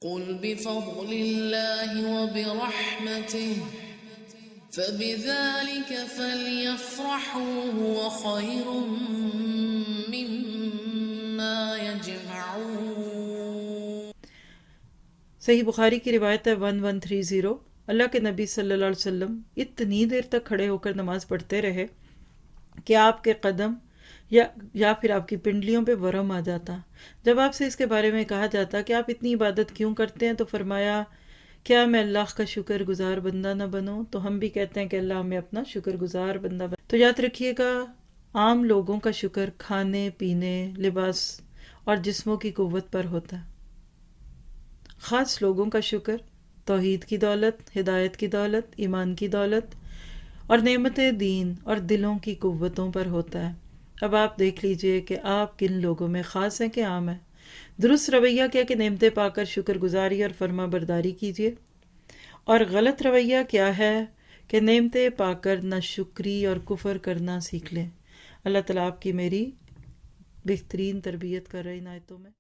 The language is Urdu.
قل بفضل الله وبرحمته فبذلك فليفرحوا هو خير مما يجمعون۔ صحیح بخاری کی روایت ہے 1130، اللہ کے نبی صلی اللہ علیہ وسلم اتنی دیر تک کھڑے ہو کر نماز پڑھتے رہے کہ آپ کے قدم یا پھر آپ کی پنڈلیوں پہ ورم آ جاتا۔ جب آپ سے اس کے بارے میں کہا جاتا کہ آپ اتنی عبادت کیوں کرتے ہیں، تو فرمایا کیا میں اللہ کا شکر گزار بندہ نہ بنوں؟ تو ہم بھی کہتے ہیں کہ اللہ ہمیں اپنا شکر گزار بندہ بنا۔ تو یاد رکھیے گا، عام لوگوں کا شکر کھانے پینے، لباس اور جسموں کی قوت پر ہوتا ہے، خاص لوگوں کا شکر توحید کی دولت، ہدایت کی دولت، ایمان کی دولت اور نعمت دین اور دلوں کی قوتوں پر ہوتا ہے۔ اب آپ دیکھ لیجئے کہ آپ کن لوگوں میں خاص ہیں کہ عام ہیں۔ درست رویہ کیا کہ نعمتیں پا کر شکر گزاری اور فرما برداری کیجیے، اور غلط رویہ کیا ہے کہ نعمتیں پا کر نہ شکری اور کفر کرنا سیکھ لیں۔ اللہ تعالیٰ آپ کی میری بہترین تربیت کر رہے ان آیتوں میں۔